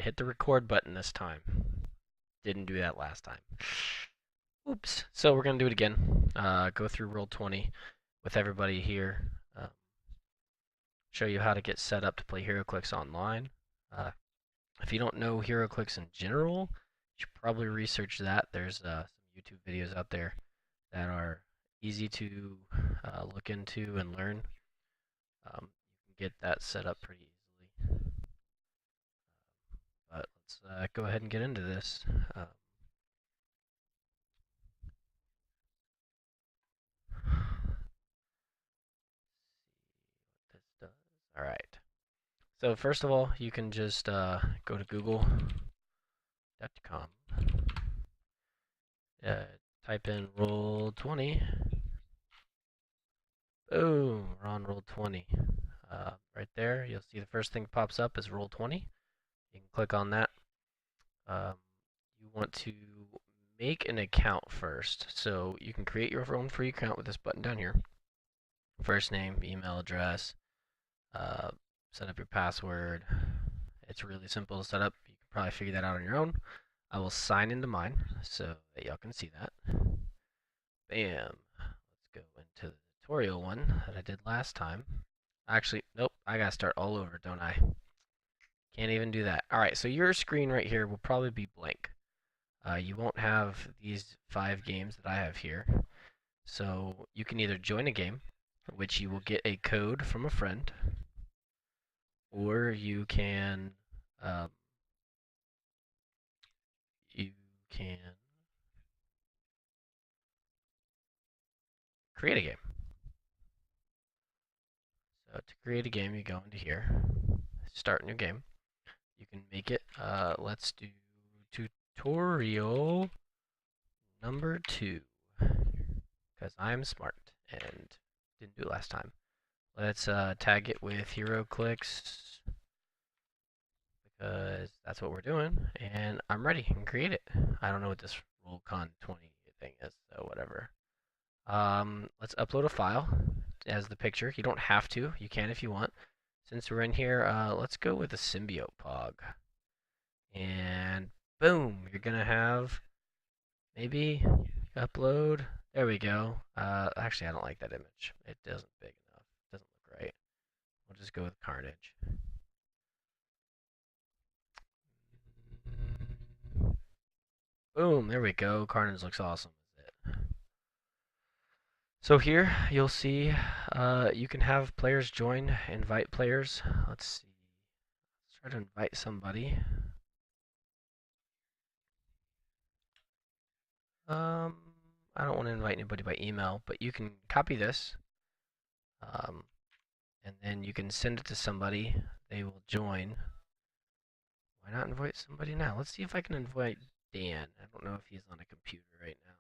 hit the record button this time. Didn't do that last time. Oops. So we're going to do it again. Go through Roll20 with everybody here. Show you how to get set up to play Heroclix online. If you don't know Heroclix in general, you should probably research that. There's some YouTube videos out there that are easy to look into and learn. You can get that set up pretty easily. But let's go ahead and get into this. This does. All right. So first of all, you can just go to google.com, type in Roll20. Boom, we're on Roll20. Right there, you'll see the first thing pops up is Roll20. You can click on that. You want to make an account first. So you can create your own free account with this button down here. First name, email address, set up your password. It's really simple to set up. You can probably figure that out on your own. I will sign into mine so that y'all can see that. Bam. Let's go into the tutorial one that I did last time. Actually, nope, I gotta start all over, don't I? Can't even do that. Alright, so your screen right here will probably be blank. You won't have these 5 games that I have here. So you can either join a game, which you will get a code from a friend, or you can create a game. So to create a game, you go into here, start new game. You can make it, let's do tutorial number 2, because I'm smart and didn't do it last time. Let's tag it with Heroclix, because that's what we're doing, and I'm ready and create it. I don't know what this Roll20 thing is, so whatever. Let's upload a file as the picture. You don't have to. You can if you want. Since we're in here, let's go with a symbiote pog. And boom, you're gonna have maybe upload. There we go. Actually, I don't like that image. It doesn't big enough. It doesn't look right. We'll just go with Carnage. Boom, there we go. Carnage looks awesome. So here you'll see you can have players join, invite players. Let's see. Let's try to invite somebody. I don't want to invite anybody by email, but you can copy this, and then you can send it to somebody. They will join. Why not invite somebody now? Let's see if I can invite Dan. I don't know if he's on a computer right now.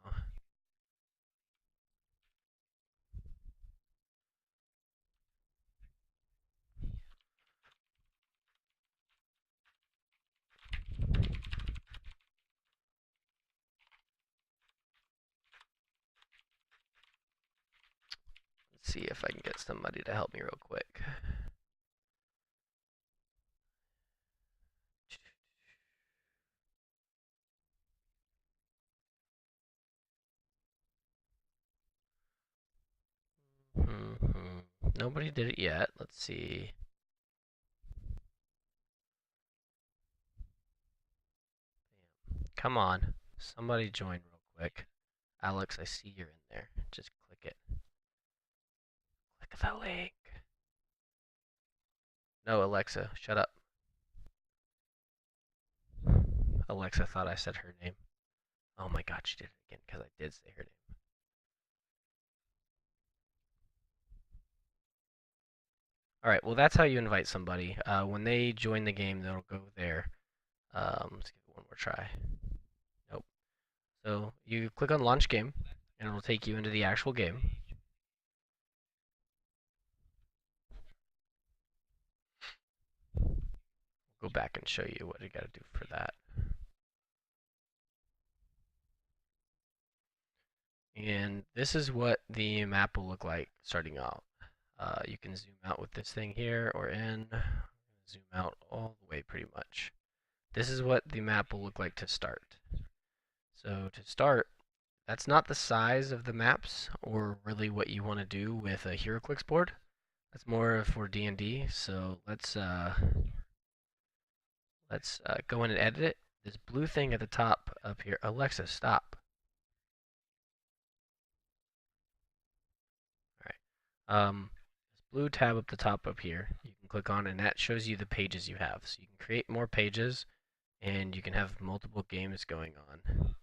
Let's see if I can get somebody to help me real quick. Nobody did it yet. Let's see. Come on. Somebody join real quick. Alex, I see you're in there. Just click it. Click the link. No, Alexa, shut up. Alexa thought I said her name. Oh my god, she did it again because I did say her name. Alright, well that's how you invite somebody. When they join the game, they'll go there. Let's give it one more try. Nope. So you click on launch game, and it'll take you into the actual game. Go back and show you what you gotta do for that. And this is what the map will look like starting out. You can zoom out with this thing here or in. Zoom out all the way pretty much. this is what the map will look like to start. So to start, that's not the size of the maps or really what you want to do with a Heroclix board. That's more for D&D. So let's go in and edit it. This blue thing at the top up here. Alexa, stop. All right. This blue tab up the top up here, you can click on, and that shows you the pages you have. So you can create more pages, and you can have multiple games going on,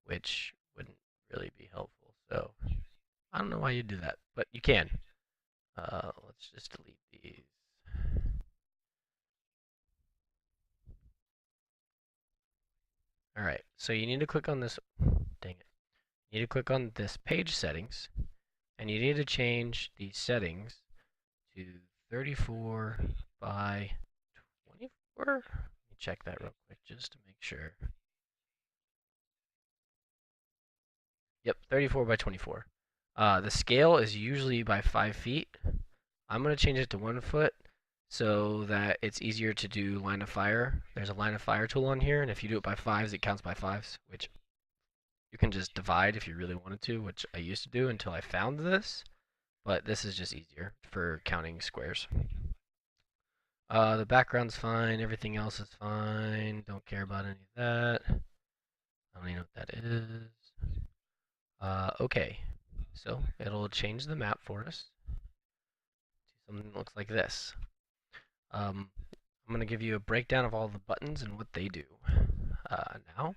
which wouldn't really be helpful. So I don't know why you do that, but you can. Let's just delete these. All right, so you need to click on this. Dang it. You need to click on this page settings, and you need to change the settings to 34 by 24. Let me check that real quick just to make sure. Yep, 34 by 24. The scale is usually by 5 feet. I'm going to change it to 1 foot so that it's easier to do line of fire. There's a line of fire tool on here, and if you do it by 5s, it counts by 5s, which you can just divide if you really wanted to, which I used to do until I found this, but this is just easier for counting squares. The background's fine, everything else is fine, don't care about any of that. I don't even know what that is. Okay, so it'll change the map for us to something that looks like this. I'm going to give you a breakdown of all the buttons and what they do now.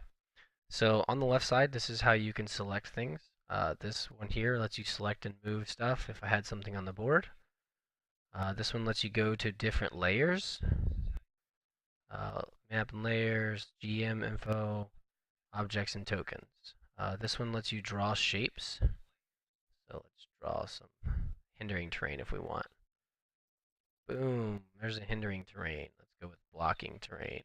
So on the left side, this is how you can select things. This one here lets you select and move stuff if I had something on the board. This one lets you go to different layers. Map and layers, GM info, objects and tokens. This one lets you draw shapes. So let's draw some hindering terrain if we want. Boom, there's a hindering terrain. Let's go with blocking terrain.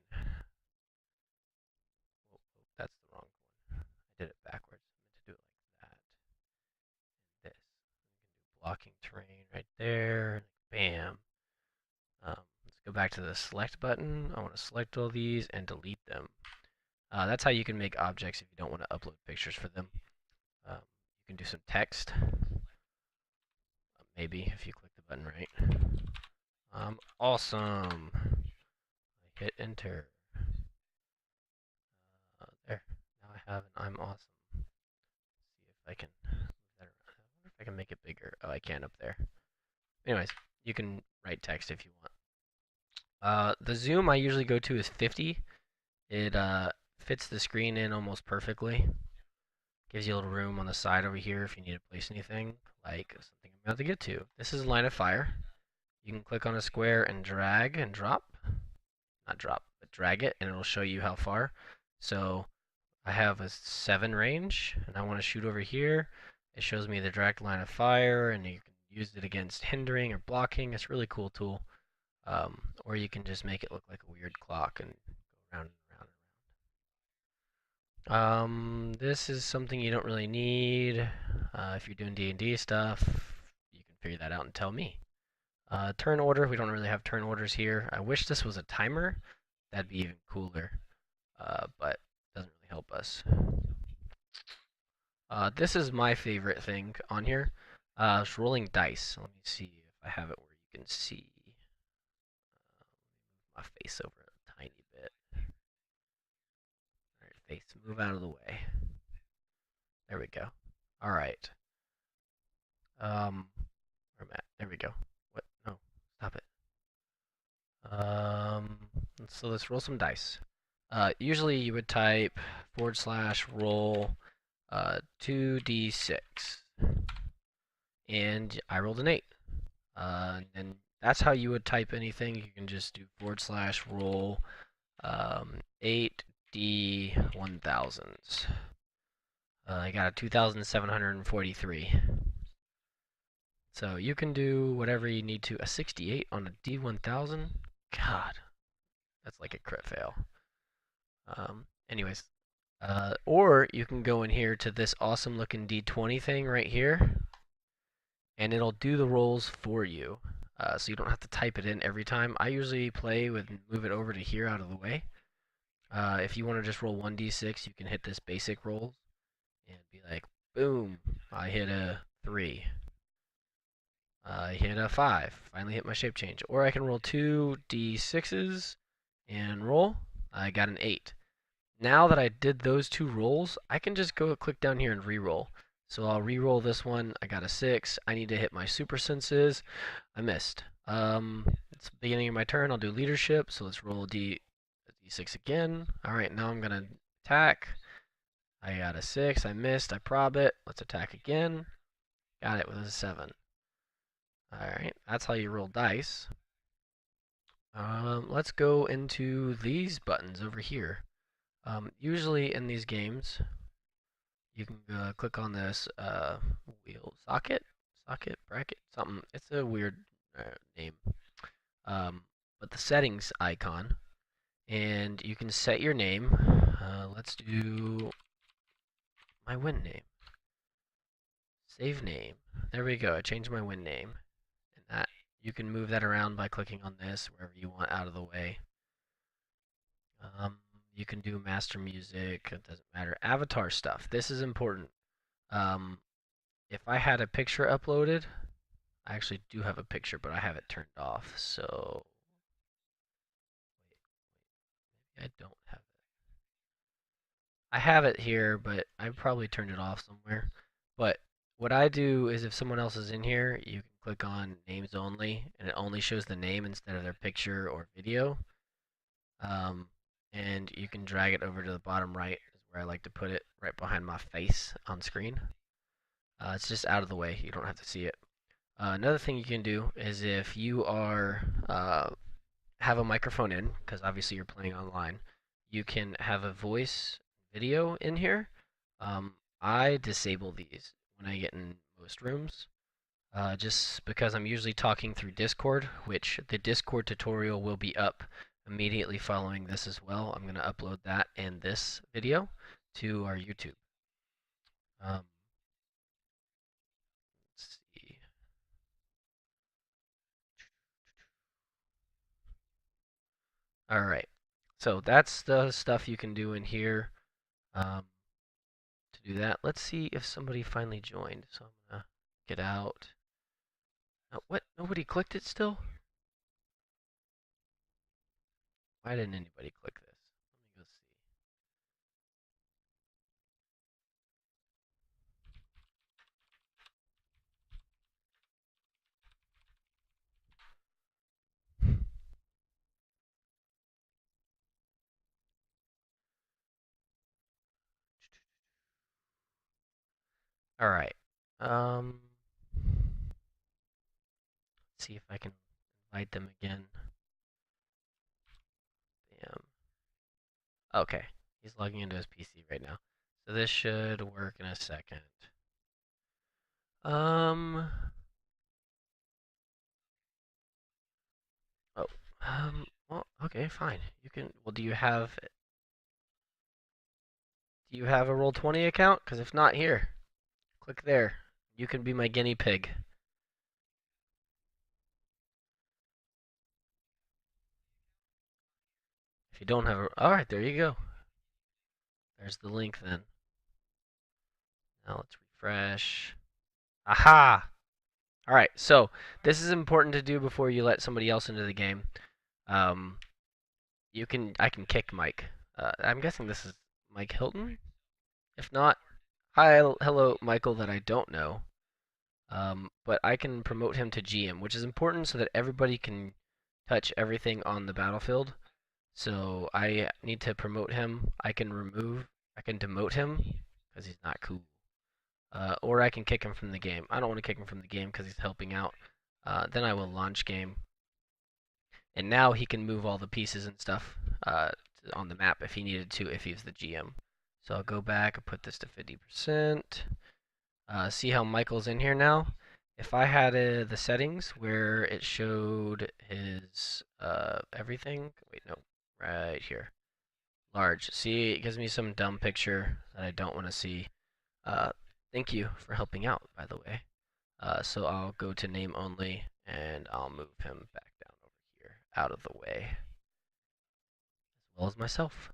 Oh, that's the wrong one. I did it backwards. I meant to do it like that. And this. We can do blocking terrain right there. Bam. Let's go back to the select button. I want to select all these and delete them. That's how you can make objects if you don't want to upload pictures for them. You can do some text. Maybe if you click the button right. Awesome. I hit enter. There. Now I have an I'm awesome. Let's see if I can move that around. I wonder if I can make it bigger. Oh, I can up there. Anyways, you can write text if you want. The zoom I usually go to is 50. It fits the screen in almost perfectly. Gives you a little room on the side over here if you need to place anything, like something I'm about to get to. This is line of fire. You can click on a square and drag and drop. Not drop, but drag it, and it'll show you how far. So I have a 7 range, and I want to shoot over here. It shows me the direct line of fire, and you can use it against hindering or blocking. It's a really cool tool. Or you can just make it look like a weird clock and go around and around and around. This is something you don't really need. If you're doing D&D stuff, you can figure that out and tell me. Turn order, we don't really have turn orders here. I wish this was a timer. That'd be even cooler. But it doesn't really help us. This is my favorite thing on here. It's rolling dice. Let me see if I have it where you can see. My face over a tiny bit. Alright, face, move out of the way. There we go. Alright. Where am I at? There we go. What? No, stop it. So let's roll some dice. Usually you would type /roll 2d6. And I rolled an 8. And that's how you would type anything. You can just do /roll 8d1000s. I got a 2,743. So you can do whatever you need to. A 68 on a D1000? God, that's like a crit fail. Anyways, or you can go in here to this awesome looking D20 thing right here, and it'll do the rolls for you. So you don't have to type it in every time. I usually play with move it over to here out of the way. If you want to just roll 1d6, you can hit this basic roll and be like, boom, I hit a 3. I hit a 5. Finally hit my shape change. Or I can roll 2d6s and roll. I got an 8. Now that I did those 2 rolls, I can just go click down here and re-roll. So I'll re-roll this one. I got a 6. I need to hit my super senses. I missed. It's the beginning of my turn. I'll do leadership. So let's roll d6 again. All right, now I'm gonna attack. I got a 6. I missed. I prob it. Let's attack again. Got it with a 7. All right, that's how you roll dice. Let's go into these buttons over here. Usually in these games, you can click on this wheel socket, bracket, something. It's a weird name. But the settings icon, and you can set your name. Let's do my win name. Save name. There we go. I changed my win name. And that you can move that around by clicking on this wherever you want out of the way. You can do master music. It doesn't matter. Avatar stuff. This is important. If I had a picture uploaded, I actually do have a picture, but I have it turned off. So maybe I don't have it. I have it here, but I probably turned it off somewhere. But what I do is if someone else is in here, you can click on names only, and it only shows the name instead of their picture or video. And you can drag it over to the bottom right, is where I like to put it, right behind my face on screen. It's just out of the way. You don't have to see it. Another thing you can do is if you are have a microphone in, because obviously you're playing online, you can have a voice video in here. I disable these when I get in most rooms, just because I'm usually talking through Discord, which the Discord tutorial will be up immediately following this as well. I'm going to upload that and this video to our YouTube. Let's see. All right. So that's the stuff you can do in here. To do that, let's see if somebody finally joined. So I'm gonna get out. What? Nobody clicked it still? Why didn't anybody click this? Let me go see. All right. Let's see if I can invite them again. Bam. Okay. He's logging into his PC right now. So this should work in a second. Oh. Well, okay, fine. You can. Well, do you have a Roll20 account? Because if not, here, click there. You can be my guinea pig. If you don't have a, all right, there you go. There's the link then. Now let's refresh. Aha! All right, so this is important to do before you let somebody else into the game. I can kick Mike. I'm guessing this is Mike Hilton. If not, hi, hello, Michael that I don't know. But I can promote him to GM, which is important so that everybody can touch everything on the battlefield. So I need to promote him. I can demote him because he's not cool. Or I can kick him from the game. I don't want to kick him from the game because he's helping out. Then I will launch game. And now he can move all the pieces and stuff on the map if he needed to, if he's the GM. So I'll go back and put this to 50%. See how Michael's in here now? If I had the settings where it showed his everything, wait, no, right here, large. See, it gives me some dumb picture that I don't want to see. Thank you for helping out, by the way. So I'll go to name only, and I'll move him back down over here, out of the way, as well as myself.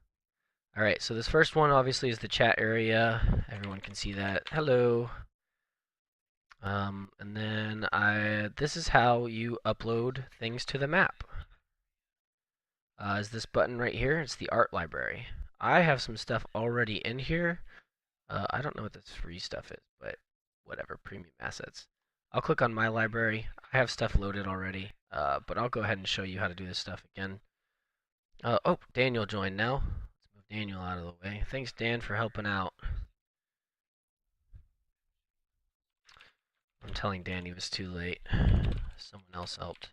Alright, so this first one obviously is the chat area. Everyone can see that. Hello. And then this is how you upload things to the map. Is this button right here? It's the art library. I have some stuff already in here. I don't know what this free stuff is, but whatever, premium assets. I'll click on my library. I have stuff loaded already, but I'll go ahead and show you how to do this stuff again. Oh, Daniel joined now. Let's move Daniel out of the way. Thanks, Dan, for helping out. I'm telling Dan he was too late. Someone else helped.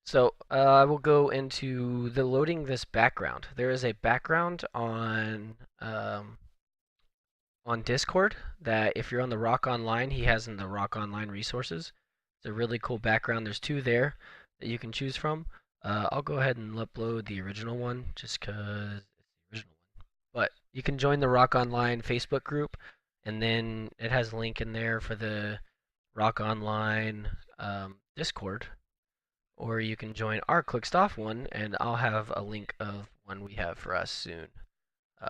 So I will go into the loading this background. There is a background on Discord that if you're on the Rock Online, he has in the Rock Online resources. It's a really cool background. There's two there that you can choose from. I'll go ahead and upload the original one just because it's the original one. But you can join the Rock Online Facebook group, and then it has a link in there for the Rock Online Discord. Or you can join our Clixed Off one, and I'll have a link of one we have for us soon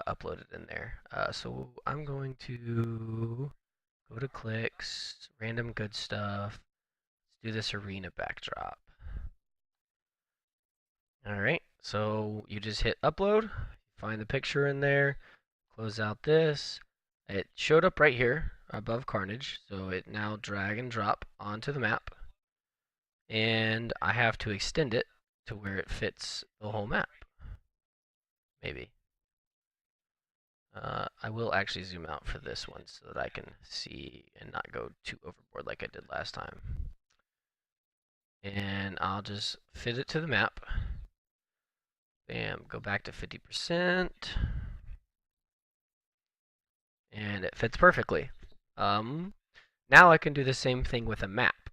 uploaded in there. So I'm going to go to clicks, random good stuff. Let's do this arena backdrop. Alright, so you just hit upload, find the picture in there, close out this. It showed up right here above Carnage, so it now drag and drop onto the map. And I have to extend it to where it fits the whole map. Maybe. I will actually zoom out for this one so that I can see and not go too overboard like I did last time. And I'll just fit it to the map. Bam, go back to 50%. And it fits perfectly. Now I can do the same thing with a map.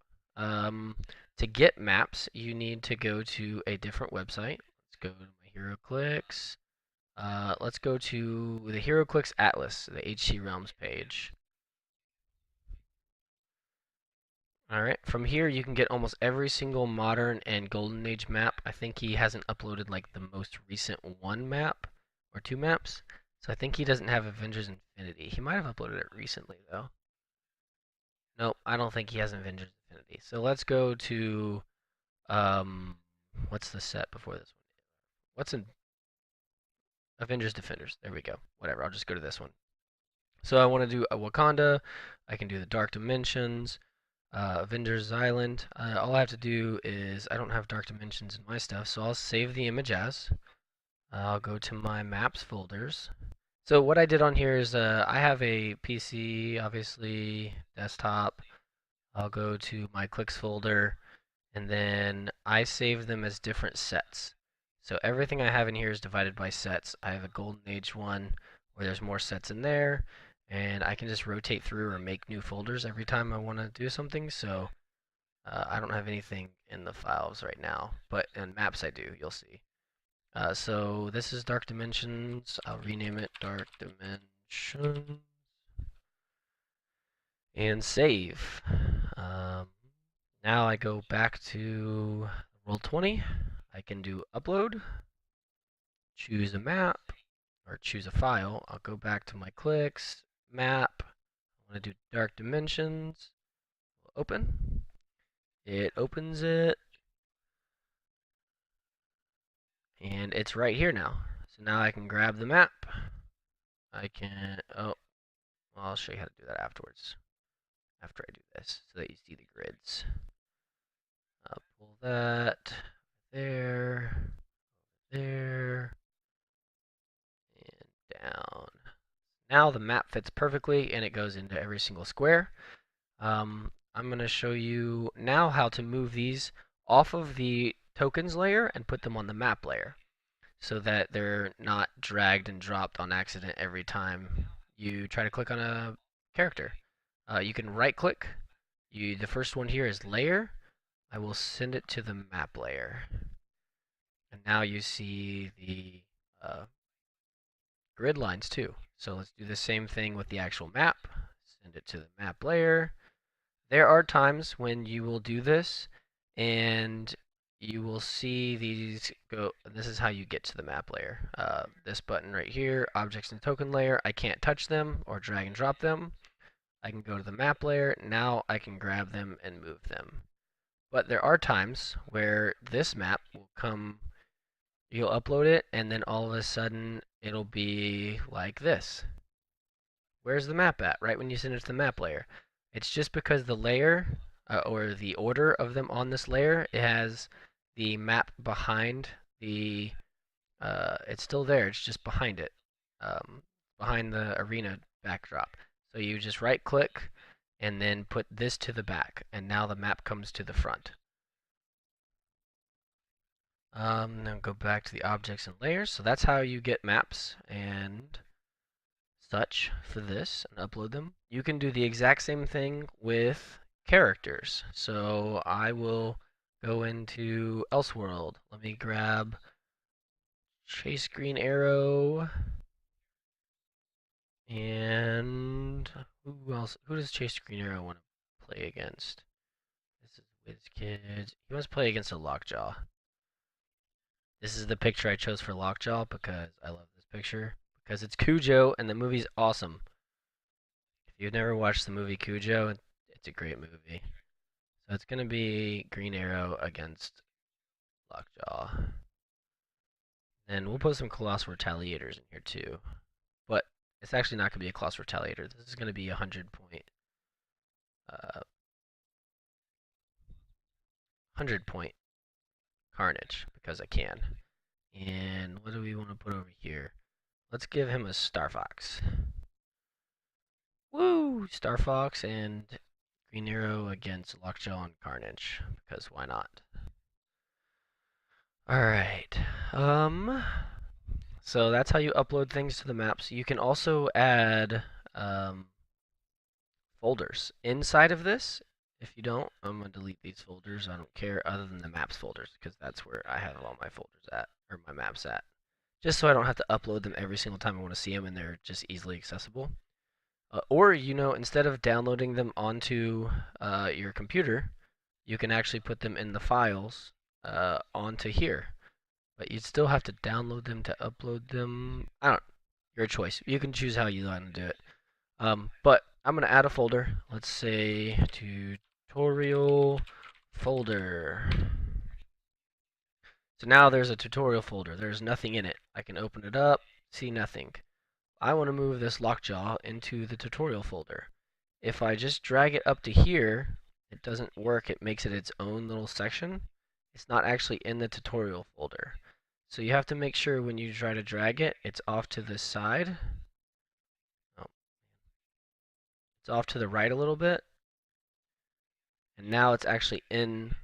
To get maps, you need to go to a different website. Let's go to my Heroclix. Let's go to the Heroclix Atlas, the HC Realms page. Alright, from here you can get almost every single modern and golden age map. I think he hasn't uploaded like the most recent one map or two maps. So I think he doesn't have Avengers Infinity. He might have uploaded it recently though. Nope, I don't think he has Avengers Infinity. So let's go to what's the set before this one? What's in Avengers Defenders? There we go. Whatever, I'll just go to this one. So I want to do a Wakanda. I can do the Dark Dimensions. Avengers Island. All I have to do is, I don't have Dark Dimensions in my stuff, so I'll save the image as. I'll go to my maps folders. So what I did on here is I have a PC, obviously, desktop. I'll go to my clicks folder, and then I save them as different sets. So everything I have in here is divided by sets. I have a Golden Age one where there's more sets in there, and I can just rotate through or make new folders every time I want to do something. So I don't have anything in the files right now, but in maps I do, you'll see. So this is Dark Dimensions. I'll rename it Dark Dimensions and save. Now I go back to Roll20. I can do upload, choose a map, or choose a file. I'll go back to my clicks, map. I want to do Dark Dimensions. Open. It opens it. And it's right here now. So now I can grab the map. I can, oh, well, I'll show you how to do that afterwards. After I do this, so that you see the grids. I'll pull that there, there, and down. Now the map fits perfectly and it goes into every single square. I'm going to show you now how to move these off of the tokens layer and put them on the map layer so that they're not dragged and dropped on accident every time you try to click on a character. You can right click. The first one here is layer. I will send it to the map layer. And now you see the grid lines too. So let's do the same thing with the actual map. Send it to the map layer. There are times when you will do this and you will see these go. This is how you get to the map layer. This button right here, objects and token layer. I can't touch them or drag and drop them. I can go to the map layer. Now I can grab them and move them. But there are times where this map will come, you'll upload it, and then all of a sudden it'll be like this. Where's the map at? Right when you send it to the map layer. It's just because the layer, or the order of them on this layer, it has the map behind the, it's still there, it's just behind it, behind the arena backdrop. So you just right click and then put this to the back, and now the map comes to the front. Then go back to the objects and layers. So that's how you get maps and such for this and upload them. You can do the exact same thing with characters. So I will go into Elseworld. Let me grab Chase Green Arrow. And who else? Who does Chase Green Arrow want to play against? This is WizKids. He wants to play against a Lockjaw. This is the picture I chose for Lockjaw because I love this picture. Because it's Cujo and the movie's awesome. If you've never watched the movie Cujo, it's a great movie. So it's going to be Green Arrow against Lockjaw. And we'll put some Colossal Retaliators in here too. But it's actually not going to be a Colossal Retaliator. This is going to be a 100 point Carnage because I can. And what do we want to put over here? Let's give him a Star Fox. Woo! Star Fox and Green Arrow against Lockjaw and Carnage, because why not? Alright. So that's how you upload things to the maps. You can also add folders inside of this. If you don't, I'm going to delete these folders. I don't care, other than the maps folders, because that's where I have all my folders at, or my maps at. Just so I don't have to upload them every single time I want to see them, and they're just easily accessible. Or, instead of downloading them onto your computer, you can actually put them in the files onto here. But you'd still have to download them to upload them. Your choice. You can choose how you want to do it. But I'm going to add a folder. Let's say tutorial folder. So now there's a tutorial folder. There's nothing in it. I can open it up, see nothing. I want to move this Lockjaw into the tutorial folder. If I just drag it up to here, it doesn't work. It makes it its own little section. It's not actually in the tutorial folder. So you have to make sure when you try to drag it, it's off to the side. Oh. It's off to the right a little bit. And now it's actually in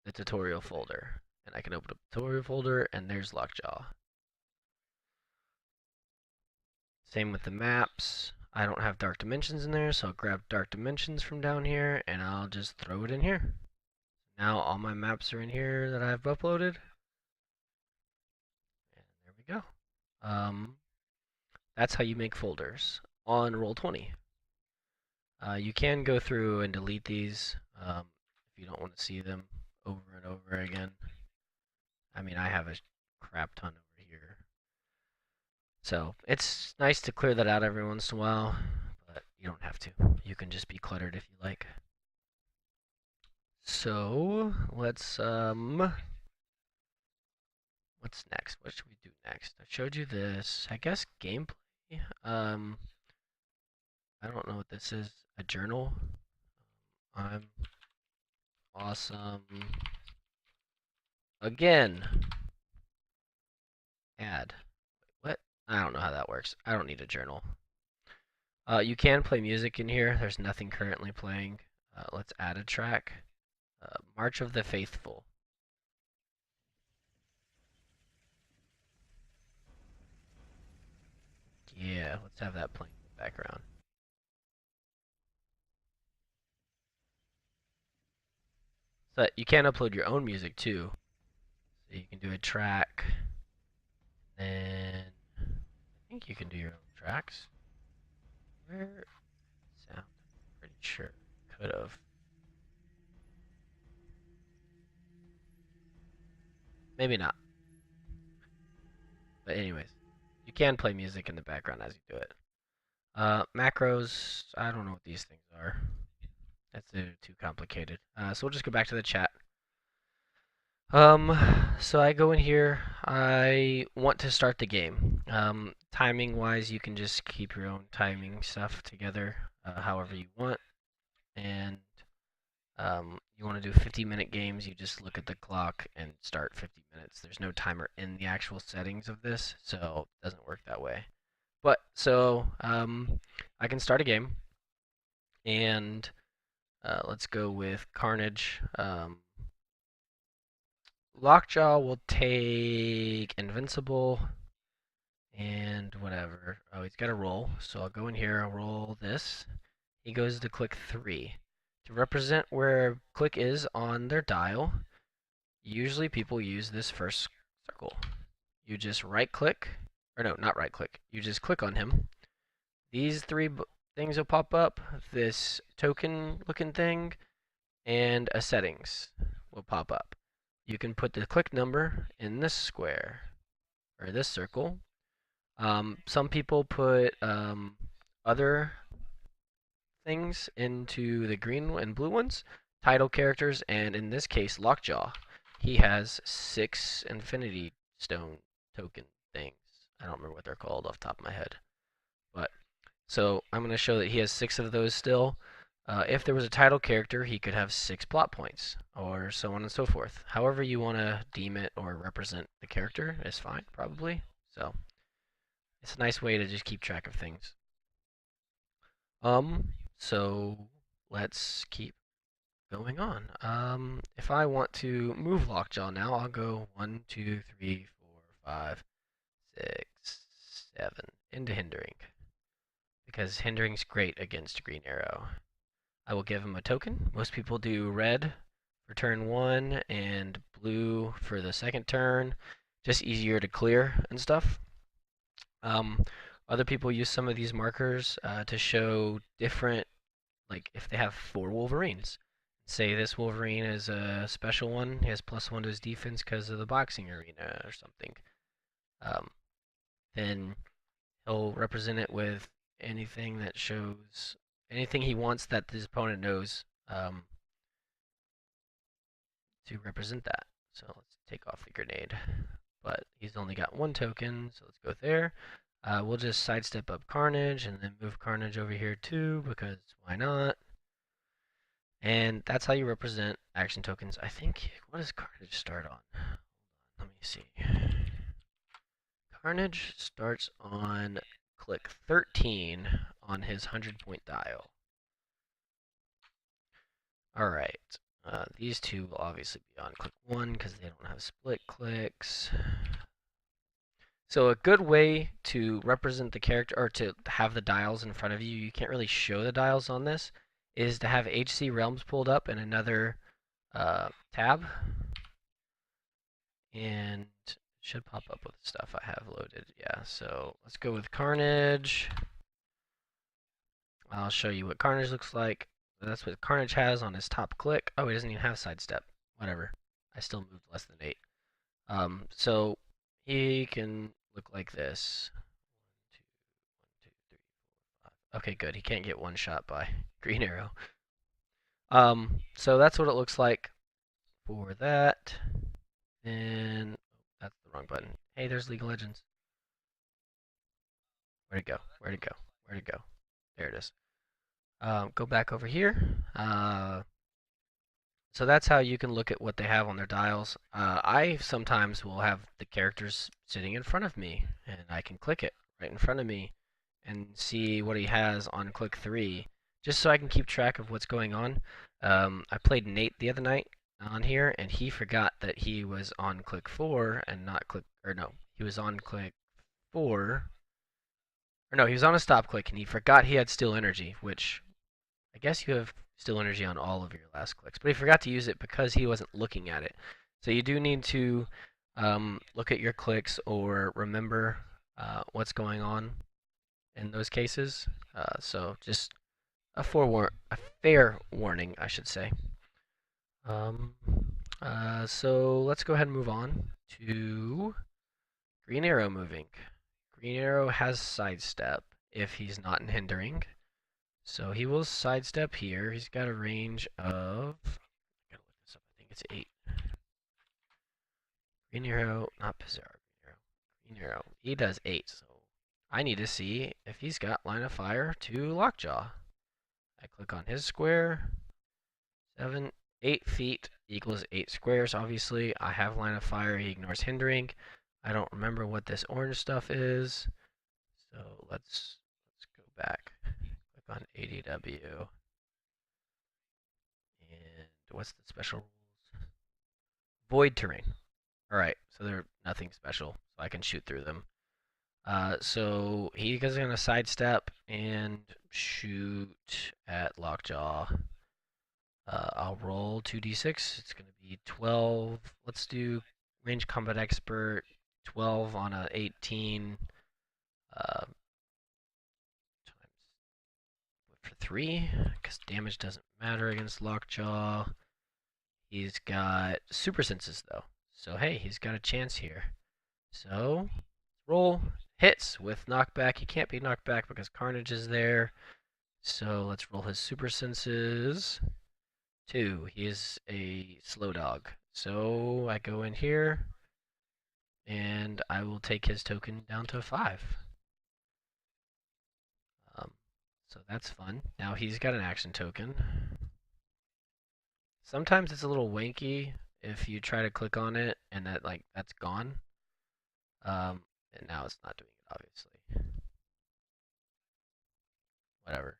the tutorial folder. And I can open up the tutorial folder, and there's Lockjaw. Same with the maps. I don't have Dark Dimensions in there, so I'll grab Dark Dimensions from down here, and I'll just throw it in here. Now all my maps are in here that I've uploaded. And there we go. That's how you make folders on Roll20. You can go through and delete these if you don't want to see them over and over again. I mean, I have a crap ton over here. So it's nice to clear that out every once in a while, but you don't have to. You can just be cluttered if you like. So let's what's next? What should we do next? I showed you this. I guess gameplay. I don't know what this is. A journal. I'm awesome. Again. Add. What? I don't know how that works. I don't need a journal. You can play music in here. There's nothing currently playing. Let's add a track. March of the Faithful. Yeah, let's have that playing in the background. So you can upload your own music too. So you can do a track. Then I think you can do your own tracks. Where sound? Pretty sure could have. Maybe not. But anyways, you can play music in the background as you do it. Macros, I don't know what these things are. That's too complicated. So we'll just go back to the chat. So I go in here. I want to start the game. Timing wise, you can just keep your own timing stuff together however you want. And you want to do 50-minute games, you just look at the clock and start 50 minutes. There's no timer in the actual settings of this, so it doesn't work that way. But so I can start a game, and let's go with Carnage. Lockjaw will take Invincible and whatever. Oh, he's got a roll, so I'll go in here, I'll roll this. He goes to click 3. To represent where click is on their dial, usually people use this first circle. You just right click, or no, not right click. You just click on him. These three things will pop up. This token looking thing and a settings will pop up. You can put the click number in this square or this circle. Some people put other things into the green and blue ones, title characters, and in this case, Lockjaw. He has 6 Infinity Stone token things. I don't remember what they're called off the top of my head. But so I'm going to show that he has 6 of those still. If there was a title character, he could have 6 plot points, or so on and so forth. However you want to deem it or represent the character is fine, probably. So it's a nice way to just keep track of things. So let's keep going on. If I want to move Lockjaw now, I'll go 1, 2, 3, 4, 5, 6, 7 into hindering. Because hindering's great against Green Arrow. I will give him a token. Most people do red for turn 1 and blue for the second turn. Just easier to clear and stuff. Other people use some of these markers to show different, like if they have 4 Wolverines. Say this Wolverine is a special one, he has +1 to his defense because of the boxing arena or something. Then he'll represent it with anything that shows anything he wants that his opponent knows to represent that. So let's take off the grenade. But he's only got 1 token, so let's go there. We'll just sidestep up Carnage and then move Carnage over here too, because why not? And that's how you represent action tokens. I think, what does Carnage start on? Let me see. Carnage starts on click 13 on his 100-point dial. Alright, these two will obviously be on click 1 because they don't have split clicks. So a good way to represent the character, or to have the dials in front of you, you can't really show the dials on this, is to have HC Realms pulled up in another tab. And it should pop up with stuff I have loaded. Yeah, so let's go with Carnage. I'll show you what Carnage looks like. That's what Carnage has on his top click. Oh, he doesn't even have sidestep. Whatever. I still moved less than 8. So he can look like this. 1, 2, 1, 2, 3, 4, 5. Okay, good. He can't get one shot by Green Arrow. So that's what it looks like for that. And that's the wrong button. Hey, there's League of Legends. Where'd it go? Where'd it go? Where'd it go? There it is. Go back over here. So that's how you can look at what they have on their dials. I sometimes will have the characters sitting in front of me, and I can click it right in front of me and see what he has on click 3, just so I can keep track of what's going on. I played Nate the other night on here, and he forgot that he was on click 4 and not click, or no, he was on click 4, or no, he was on a stop click, and he forgot he had still energy, which I guess you have still energy on all of your last clicks, but he forgot to use it because he wasn't looking at it. So you do need to look at your clicks or remember what's going on in those cases. So just a fair warning, I should say. So let's go ahead and move on to Green Arrow moving. Green Arrow has sidestep if he's not in hindering. So he will sidestep here. He's got a range of, I gotta look this up, I think it's 8. Green Arrow, not Pizarro, Green Arrow. He does 8, so I need to see if he's got line of fire to Lockjaw. I click on his square. 8 feet equals 8 squares, obviously. I have line of fire, he ignores hindering. I don't remember what this orange stuff is. So let's go back. Click on ADW. And what's the special rules? Void terrain. Alright, so they're nothing special, so I can shoot through them. So he is going to sidestep and shoot at Lockjaw. I'll roll 2d6. It's going to be 12. Let's do range combat expert. 12 on a 18. Times for 3, because damage doesn't matter against Lockjaw. He's got super senses though, so hey, he's got a chance here. So roll hits with knockback. He can't be knocked back because Carnage is there. So let's roll his super senses. 2. He is a slow dog. So I go in here and I will take his token down to 5. So that's fun. Now he's got an action token. Sometimes it's a little wanky if you try to click on it and that's gone. And now it's not doing it, obviously. Whatever.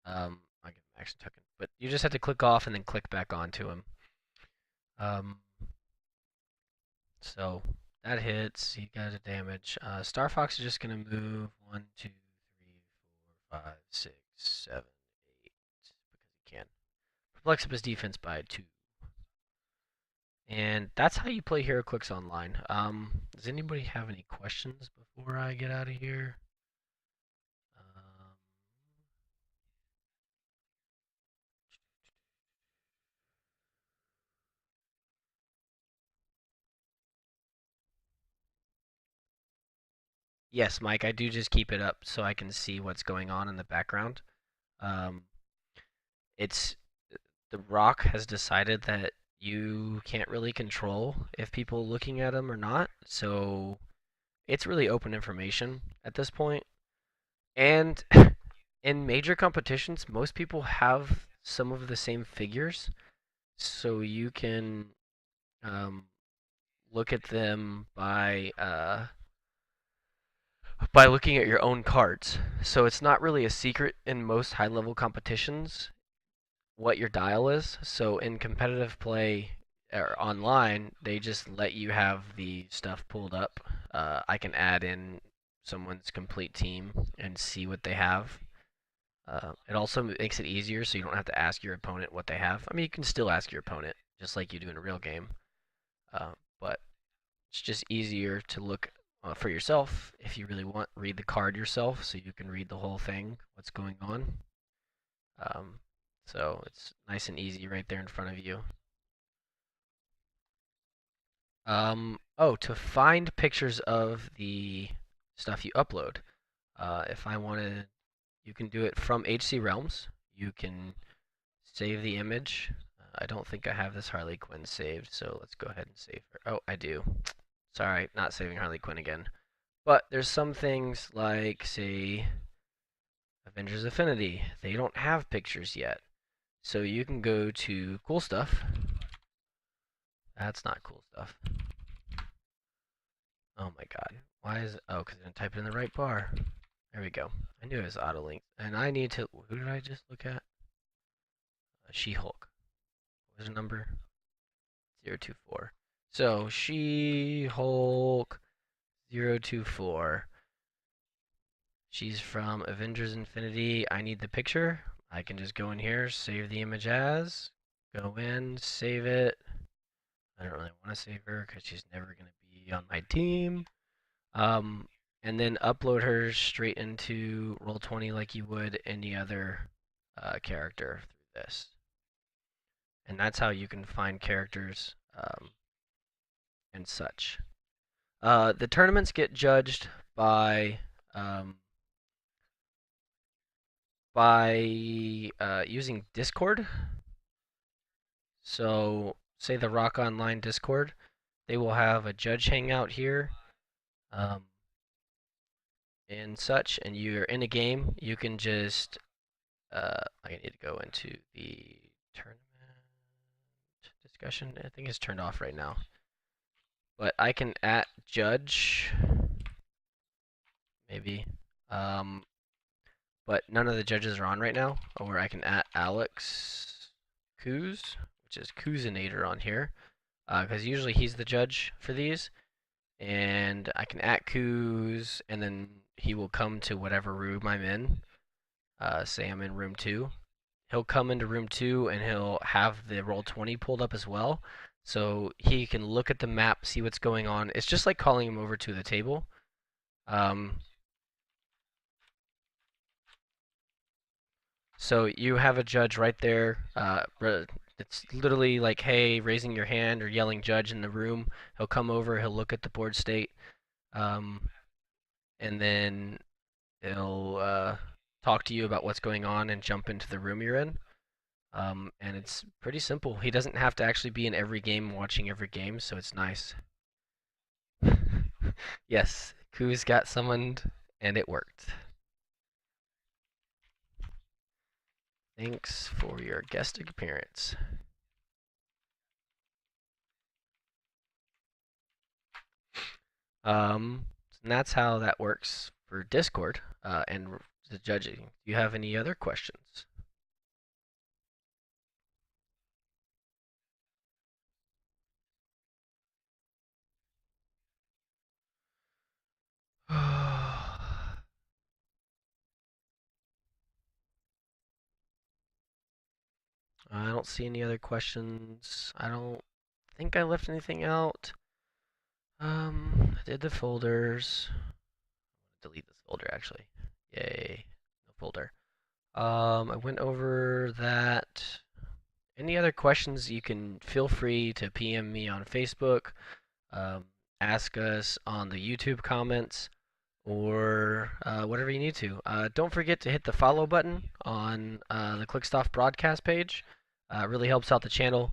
I get an action token, but you just have to click off and then click back onto him. So that hits. He got a damage. Star Fox is just gonna move 1, 2, 3, 4, 5, 6, 7, 8 because he can. Flex up his defense by 2. And that's how you play Heroclix online. Does anybody have any questions before I get out of here? Yes, Mike, I do just keep it up so I can see what's going on in the background. Um, it's the Rock has decided that you can't really control if people are looking at them or not, so it's really open information at this point. And in major competitions, most people have some of the same figures, so you can look at them by looking at your own cards. So it's not really a secret in most high-level competitions what your dial is. So in competitive play or online, they just let you have the stuff pulled up. I can add in someone's complete team and see what they have. It also makes it easier so you don't have to ask your opponent what they have. I mean, you can still ask your opponent just like you do in a real game, but it's just easier to look for yourself if you really want. Read the card yourself so you can read the whole thing, what's going on. So it's nice and easy right there in front of you. Oh, to find pictures of the stuff you upload. If I wanted, you can do it from HC Realms. You can save the image. I don't think I have this Harley Quinn saved, so let's go ahead and save her. Oh, I do. Sorry, not saving Harley Quinn again. But there's some things like, say, Avengers Affinity. They don't have pictures yet. So you can go to Cool Stuff. That's not Cool Stuff. Oh my god. Why is it? Oh, because I didn't type it in the right bar. There we go. I knew it was auto link. And I need to. Who did I just look at? She-Hulk. What was her number? 024. So, She-Hulk 024. She's from Avengers Infinity. I need the picture. I can just go in here, save the image as, go in, save it. I don't really want to save her because she's never going to be on my team. And then upload her straight into Roll20 like you would any other character through this. and that's how you can find characters and such. The tournaments get judged by um, using Discord. So, say the Rock Online Discord, they will have a judge hangout here um, and such, and you're in a game. You can just I need to go into the tournament discussion. I think it's turned off right now, but I can at judge maybe. Um, but none of the judges are on right now. Or I can at Alex Kuz, which is Kuzinator on here, because usually he's the judge for these. And I can at Kuz, and then he will come to whatever room I'm in. Say I'm in room 2. He'll come into room 2 and he'll have the Roll20 pulled up as well. So he can look at the map, see what's going on. It's just like calling him over to the table. So you have a judge right there. It's literally like, hey, raising your hand or yelling judge in the room. He'll come over, he'll look at the board state, and then he'll talk to you about what's going on and jump into the room you're in. And it's pretty simple. He doesn't have to actually be in every game watching every game, so it's nice. Yes, Kuz got summoned, and it worked. Thanks for your guest appearance. And that's how that works for Discord and the judging. Do you have any other questions? I don't see any other questions. I don't think I left anything out. I did the folders. Delete this folder actually. Yay, no folder. I went over that. Any other questions, you can feel free to PM me on Facebook, ask us on the YouTube comments, or whatever you need to. Don't forget to hit the follow button on the Clixed Off broadcast page. It really helps out the channel.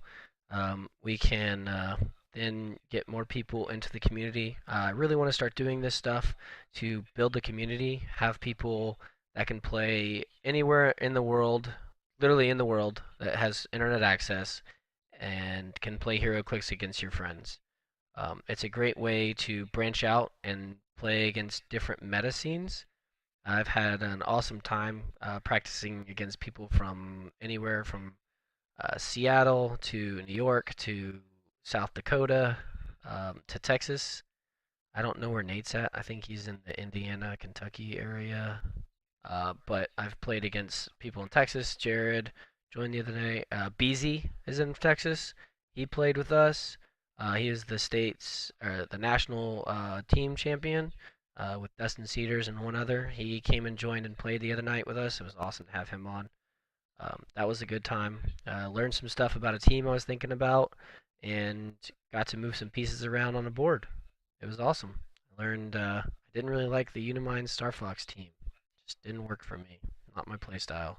We can then get more people into the community. I really want to start doing this stuff to build the community, have people that can play anywhere in the world, literally in the world, that has internet access and can play Heroclix against your friends. It's a great way to branch out and play against different meta scenes. I've had an awesome time practicing against people from anywhere from Seattle to New York to South Dakota to Texas. I don't know where Nate's at. I think he's in the Indiana, Kentucky area. But I've played against people in Texas. Jared joined the other day. Beezy is in Texas. He played with us. He is the state's or the national team champion with Dustin Cedars and one other. He came and joined and played the other night with us. It was awesome to have him on. That was a good time. Learned some stuff about a team I was thinking about, and got to move some pieces around on a board. It was awesome. I learned I didn't really like the Unimind Star Fox team. Just didn't work for me. Not my playstyle.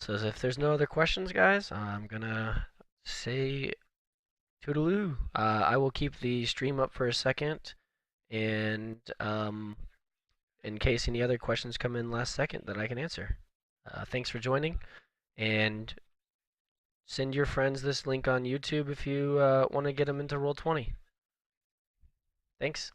So if there's no other questions, guys, I'm gonna say toodaloo. I will keep the stream up for a second, and in case any other questions come in last second that I can answer. Thanks for joining, and send your friends this link on YouTube if you want to get them into Roll20. Thanks.